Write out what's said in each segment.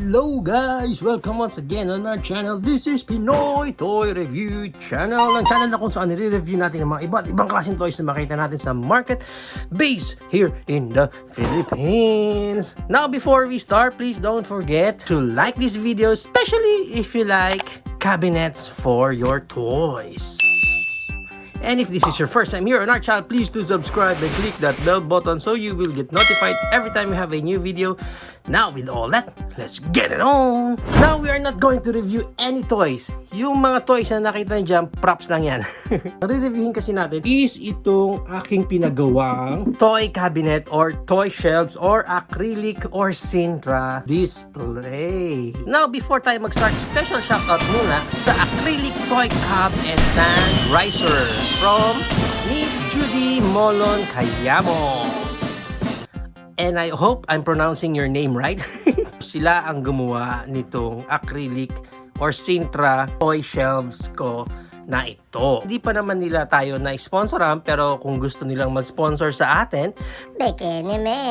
Hello guys! Welcome once again on our channel. This is Pinoy Toy Review Channel. Ang channel na kung saan nire-review natin ang mga iba't ibang klaseng toys na makita natin sa market base here in the Philippines. Now before we start, please don't forget to like this video, especially if you like cabinets for your toys. And if this is your first time here on our channel, please do subscribe and click that bell button so you will get notified every time we have a new video. Now with all that, let's get it on! Now we are not going to review any toys. Yung mga toys na nakita niyo dyan, props lang yan. Ang re-reviewin kasi natin is itong aking pinagawang toy cabinet or toy shelves or acrylic or Sintra display. Now before tayo mag-start, special shoutout muna sa acrylic toy cub and stand riser from Miss Judy Molon Cayamo. And I hope I'm pronouncing your name right. Sila ang gumawa nitong acrylic or Sintra toy shelves ko na ito. Hindi pa naman nila tayo na-sponsoran, pero kung gusto nilang mag-sponsor sa atin, Bekene me.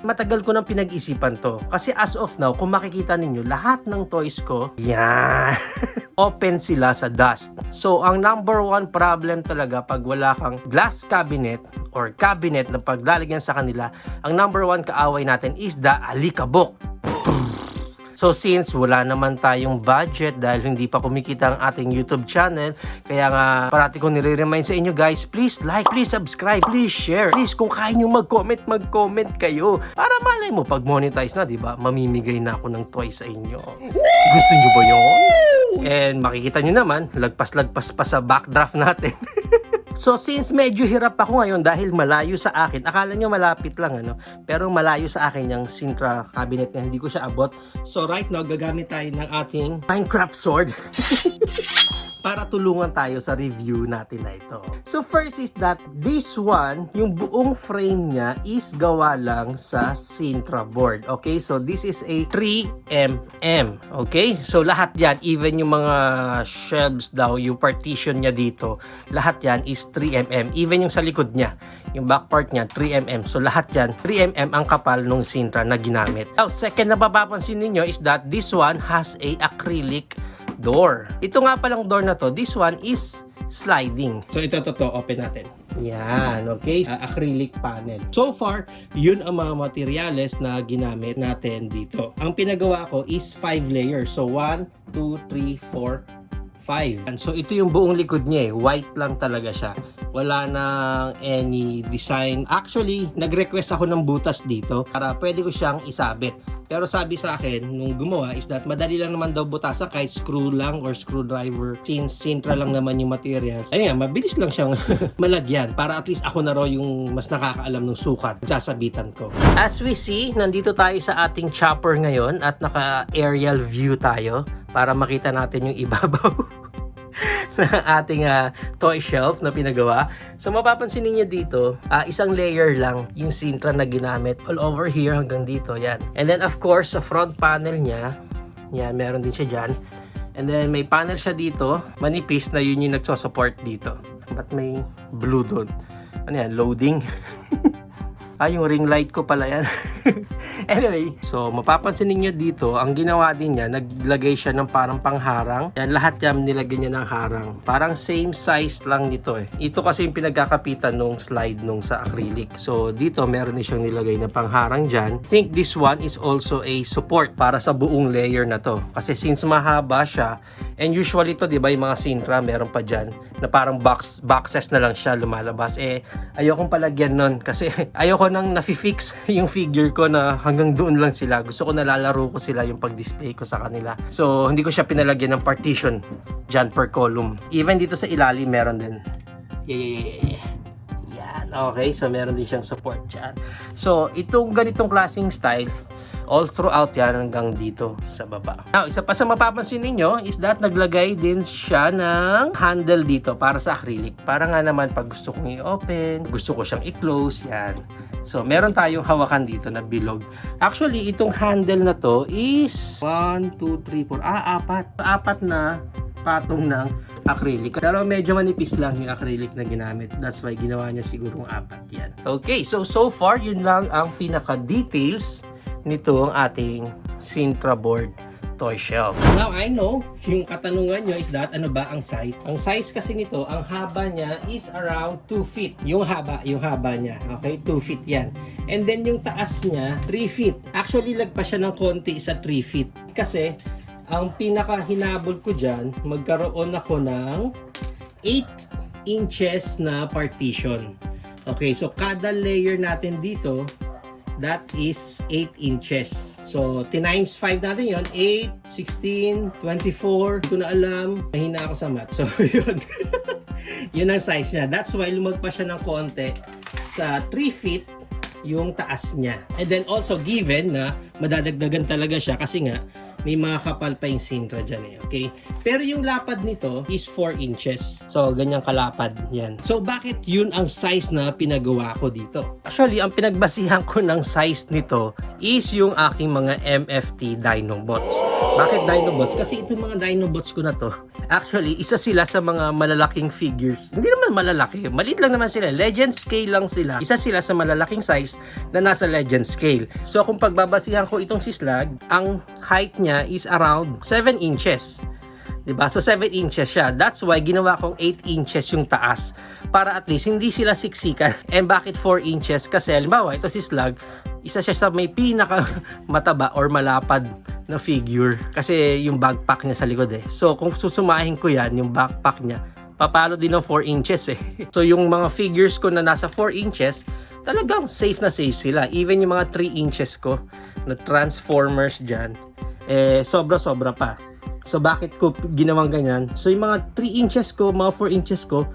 matagal ko nang pinag-isipan to. Kasi as of now, kung makikita ninyo, lahat ng toys ko, yan, open sila sa dust. So, ang number one problem talaga pag wala kang glass cabinet or cabinet na paglalagyan sa kanila, ang number one kaaway natin is the alikabok. So since wala naman tayong budget dahil hindi pa kumikita ang ating YouTube channel, kaya nga parati ko nire-remind sa inyo guys, please like, please subscribe, please share. Please kung kaya nyo mag-comment kayo. Para malay mo pag monetize na, diba? Mamimigay na ako ng toys sa inyo. Gusto nyo ba yun? And makikita nyo naman, lagpas-lagpas pa sa backdraft natin. So since medyo hirap ako ngayon dahil malayo sa akin, akala nyo malapit lang ano, pero malayo sa akin yung Sintra cabinet na hindi ko siya abot. So right now gagamit tayo ng ating Minecraft sword para tulungan tayo sa review natin na ito. So first is that this one, yung buong frame niya is gawa lang sa Sintra board. Okay, so this is a 3mm. Okay, so lahat yan, even yung mga shelves daw, yung partition niya dito, lahat yan is 3mm. Even yung sa likod niya, yung back part niya, 3mm. So lahat yan, 3mm ang kapal nung Sintra na ginamit. Now, second na mapapansin ninyo is that this one has a acrylic door. Ito nga palang door na to, this one is sliding. So ito open natin. Yan, okay? Acrylic panel. So far, yun ang mga materyales na ginamit natin dito. Ang pinagawa ko is 5 layers. So 1, 2, 3, 4, 5. And so ito yung buong likod niya eh. White lang talaga siya. Wala nang any design. Actually, nag-request ako ng butas dito para pwede ko siyang isabit. Pero sabi sa akin, nung gumawa is that madali lang naman daw butasan kahit screw lang or screwdriver. Since Sintra lang naman yung materials. Ayun, mabilis lang siyang malagyan para at least ako na raw yung mas nakakaalam ng sukat. Sasabitan ko. As we see, nandito tayo sa ating chopper ngayon at naka-aerial view tayo para makita natin yung ibabaw ng ating toy shelf na pinagawa. So mapapansin niyo dito, isang layer lang yung Sintra na ginamit all over here hanggang dito, yan. And then of course, sa front panel niya, yan, meron din siya dyan. And then may panel siya dito, manipis na yun yung nagsosupport dito. Ba't may blue doon? Ano yan, loading? Yung ring light ko pala yan. Anyway, so mapapansin niyo dito, ang ginawa din niya, naglagay siya ng parang pangharang. Yan, lahat yan nilagay niya ng harang. Parang same size lang nito eh. Ito kasi yung pinagkakapitan nung slide nung sa acrylic. So dito meron din siyang nilagay na pangharang dyan. I think this one is also a support para sa buong layer na to. Kasi since mahaba siya, and usually to, di ba, yung mga Sintra meron pa dyan na parang boxes na lang siya lumalabas. Eh, ayokong palagyan nun kasi ayoko nang nafi-fix yung figure ko na hanggang doon lang sila. Gusto ko nalalaro ko sila yung pag-display ko sa kanila. So, hindi ko siya pinalagyan ng partition dyan per column. Even dito sa ilalim, meron din. Yan. Okay, so meron din siyang support dyan. So, itong ganitong klaseng style, all throughout yan hanggang dito sa baba. Now, isa pa sa mapapansin ninyo is that naglagay din siya ng handle dito para sa acrylic. Para nga naman pag gusto kong i-open, gusto ko siyang i-close, yan. So, meron tayong hawakan dito na bilog. Actually, itong handle na to is 1, 2, 3, 4, apat na patong ng acrylic. Pero medyo manipis lang yung acrylic na ginamit. That's why ginawa niya sigurong 4 yan. Okay, so far, yun lang ang pinaka-details nito ang ating Sintra board toy shelf. Now, I know, yung katanungan nyo is that, ano ba ang size? Ang size kasi nito, ang haba niya is around 2 feet. Yung haba niya. Okay, 2 feet yan. And then yung taas niya, 3 feet. Actually, lagpas siya ng konti sa 3 feet. Kasi, ang pinaka-hinabol ko dyan, magkaroon ako ng 8 inches na partition. Okay, so kada layer natin dito, that is 8 inches. So, times 5 natin yon, 8, 16, 24. Hindi ko na alam. Mahina ako sa math. So, yun. Yun ang size niya. That's why lumagpas siya ng konti sa 3 feet yung taas niya. And then also given na madadagdagan talaga siya kasi nga may mga kapal pa yung Sintra dyan eh, okay? Pero yung lapad nito is 4 inches. So, ganyang kalapad yan. So, bakit yun ang size na pinagawa ko dito? Actually, ang pinagbasihan ko ng size nito is yung aking mga MFT Dinobots. Bakit Dinobots? Kasi itong mga Dinobots ko na to, actually, isa sila sa mga malalaking figures. Hindi naman malalaki. Maliit lang naman sila. Legend scale lang sila. Isa sila sa malalaking size na nasa legend scale. So, kung pagbabasihan ko itong si Slug, ang height niya is around 7 inches. Diba? So 7 inches siya. That's why ginawa kong 8 inches yung taas. Para at least hindi sila siksikan. And bakit 4 inches? Kasi halimbawa, ito si Slug, isa siya sa may pinaka mataba or malapad na figure. Kasi yung backpack niya sa likod eh. So kung susumahin ko yan, yung backpack niya, papalo din ng 4 inches eh. So yung mga figures ko na nasa 4 inches, talagang safe na safe sila. Even yung mga 3 inches ko na Transformers dyan, sobra-sobra pa. So, bakit ko ginawang ganyan? So, yung mga 3 inches ko, mga 4 inches ko,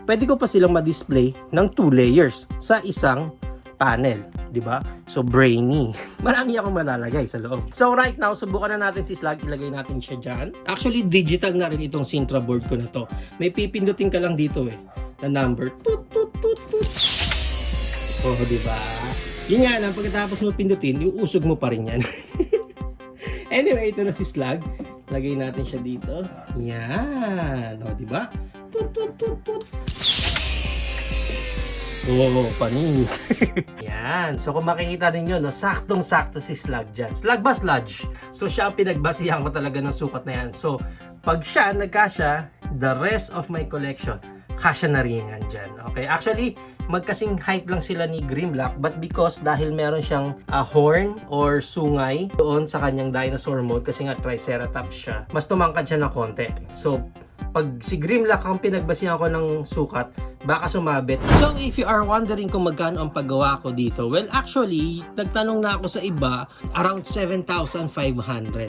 pwede ko pa silang ma-display ng 2 layers sa isang panel. Diba? So, brainy. Marami akong malalagay sa loob. So, right now, subukan na natin si Slug. Ilagay natin siya dyan. Actually, digital na rin itong Sintra board ko na to. May pipindutin ka lang dito na number. Tut, tut, tut, tut. Oh, diba? Yun nga lang, pagkatapos mo pindutin, iusog mo pa rin yan. Anyway, ito na si Slug. Lagay natin siya dito. Yan. O, diba? Tut, tut, tut, tut. Oh, panis. Yan. So, kung makikita ninyo, no, saktong-sakto si Slug dyan. Slug ba sludge? So, siya ang pinagbasihan ko talaga ng sukat na yan. So, pag siya, nagkasya, the rest of my collection, kasya na rin yan dyan. Okay? Actually, magkasing height lang sila ni Grimlock, but because dahil meron siyang horn or sungay doon sa kanyang dinosaur mode, kasi nga Triceratops siya, mas tumangkad siya ng konti. So, pag si Grimlock ang pinagbasihan ko ng sukat, baka sumabit. So, if you are wondering kung magkano ang paggawa ko dito, well, actually, nagtanong na ako sa iba, around 7,500.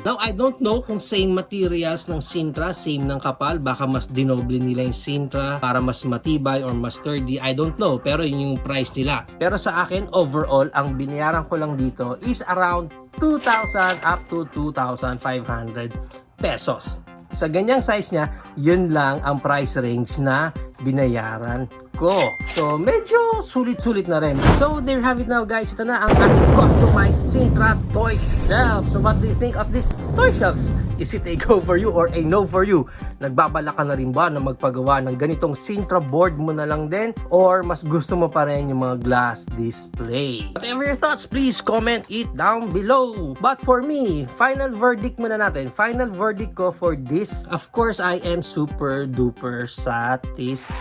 Now, I don't know kung same materials ng Sintra, same ng kapal, baka mas dinoble nila yung Sintra para mas matibay or mas sturdy, I don't know, pero yun yung price nila. Pero sa akin, overall, ang binayaran ko lang dito is around 2,000 up to 2,500 pesos. Sa ganyang size niya, yun lang ang price range na binayaran ko. So, medyo sulit-sulit na rin. So, there you have it now guys. Ito na ang ating customized Sintra toy shelf. So, what do you think of this toy shelf? Is it a go for you or a no for you? Nagbabalak ka na rin ba na magpagawa ng ganitong Sintra board mo na lang din? Or mas gusto mo pa rin yung mga glass display? Whatever your thoughts, please comment it down below. But for me, final verdict muna natin. Final verdict ko for this, of course, I am super duper satisfied.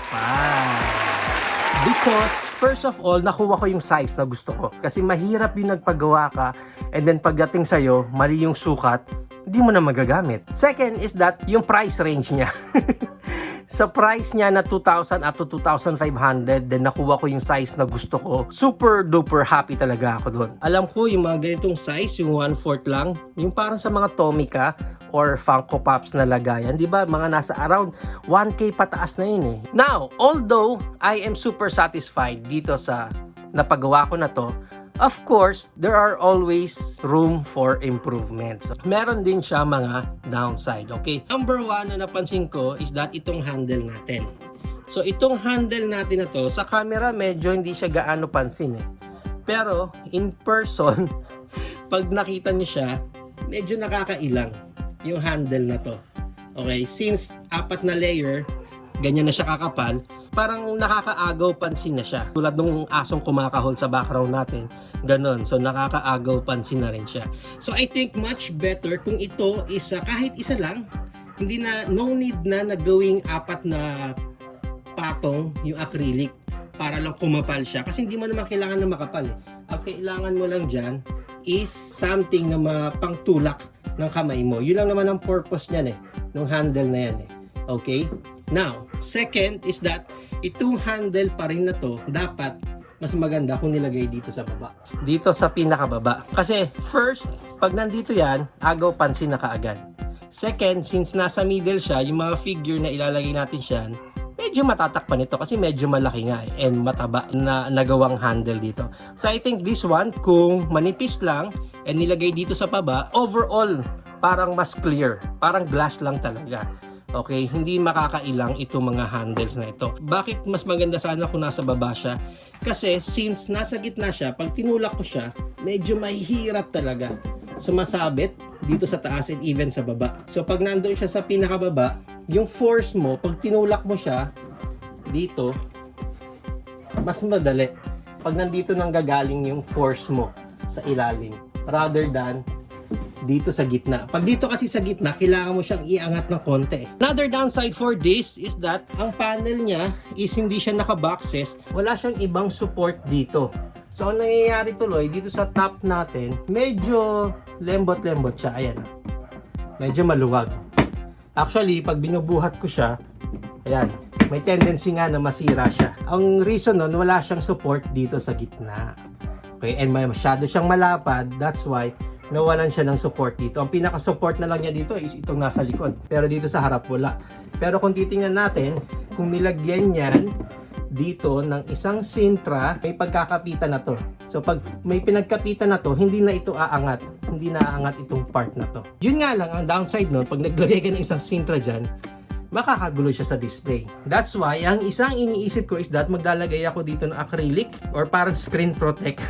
Because, first of all, nakuha ko yung size na gusto ko. Kasi mahirap yung nagpagawa ka and then pagdating sa'yo, mali yung sukat, hindi mo na magagamit. Second is that yung price range niya. Sa price niya na 2,000 up to 2,500, then nakuha ko yung size na gusto ko. Super duper happy talaga ako doon. Alam ko yung mga ganitong size, yung 1/4 lang, yung parang sa mga Tomica or Funko Pops na lagayan, di ba? Mga nasa around 1K pataas na yun eh. Now, although I am super satisfied dito sa napagawa ko na to, of course, there are always room for improvements. Meron din siya mga downside, okay? Number one na napansin ko is that itong handle natin. So, itong handle natin na to, sa camera medyo hindi siya gaano pansin eh. Pero, in person, pag nakita niyo siya, medyo nakakailang yung handle na to. Okay? Since 4 na layer, ganyan na siya kakapal, parang nakakaagaw pansin na siya. Tulad nung asong kumakahol sa background natin, ganon. So nakakaagaw pansin na rin siya. So I think much better kung ito is kahit isa lang, hindi na, no need na nagawing 4 na patong yung acrylic para lang kumapal siya. Kasi hindi mo naman kailangan na makapal eh. Ang kailangan mo lang dyan is something na mapangtulak ng kamay mo. Yun lang naman ang purpose niyan eh, nung handle na yan eh. Okay? Now, second is that itong handle pa rin na to, dapat mas maganda kung nilagay dito sa baba. Dito sa pinakababa. Kasi first, pag nandito yan, agaw pansin na kaagad. Second, since nasa middle siya, yung mga figure na ilalagay natin siya, medyo matatakpan ito kasi medyo malaki nga eh, and mataba na nagawang handle dito. So I think this one, kung manipis lang and nilagay dito sa baba, overall, parang mas clear. Parang glass lang talaga. Okay, hindi makakailang itong mga handles na ito. Bakit mas maganda sana kung nasa baba siya? Kasi since nasa gitna siya, pag tinulak ko siya, medyo mahihirap talaga sumasabit dito sa taas and even sa baba. So pag nandoon siya sa pinakababa, yung force mo, pag tinulak mo siya dito, mas madali. Pag nandito nang gagaling yung force mo sa ilalim, rather than dito sa gitna. Pag dito kasi sa gitna, kailangan mo siyang iangat ng konti. Another downside for this is that ang panel niya is hindi siya naka-boxes. Wala siyang ibang support dito. So, ang nangyayari tuloy, dito sa top natin, medyo lembot-lembot siya. Ayan. Medyo maluwag. Actually, pag binubuhat ko siya, ayan, may tendency nga na masira siya. Ang reason nun, wala siyang support dito sa gitna. Okay, and may masyado siyang malapad. That's why nawalan siya ng support dito. Ang pinaka-support na lang niya dito is itong nasa likod. Pero dito sa harap wala. Pero kung titingnan natin, kung nilagyan yan dito ng isang sintra, may pagkakapitan na to. So pag may pinagkapitan na to, hindi na ito aangat. Hindi na aangat itong part na to. Yun nga lang, ang downside nun, pag naglagay ka ng isang sintra dyan, makakagulo siya sa display. That's why, ang isang iniisip ko is that maglalagay ako dito ng acrylic or parang screen protect.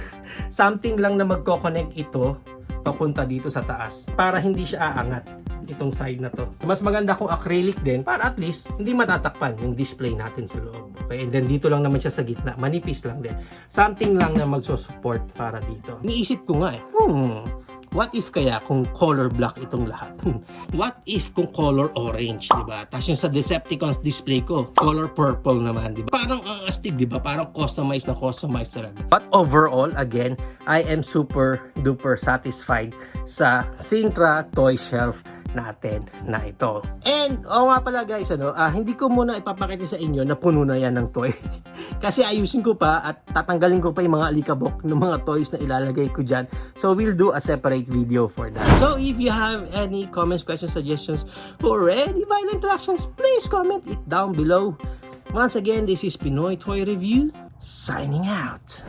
Something lang na magko-connect ito papunta dito sa taas para hindi siya aangat itong side na to. Mas maganda kung acrylic din para at least hindi matatakpan yung display natin sa loob. Okay, and then dito lang naman siya sa gitna, manipis lang din. Something lang na magso-support para dito. Niisip ko nga what if kaya kung color black itong lahat? What if kung color orange, di ba? Tapos yung sa Decepticons display ko, color purple naman, di ba? Parang ang astig, di ba? Parang customized talaga. But overall, again, I am super duper satisfied sa Sintra toy shelf natin na ito. And, nga pala guys, hindi ko muna ipapakita sa inyo na puno na yan ng toy. Kasi ayusin ko pa at tatanggalin ko pa yung mga alikabok ng mga toys na ilalagay ko dyan. So, we'll do a separate video for that. So, if you have any comments, questions, suggestions, or any violent interactions, please comment it down below. Once again, this is Pinoy Toy Review, signing out.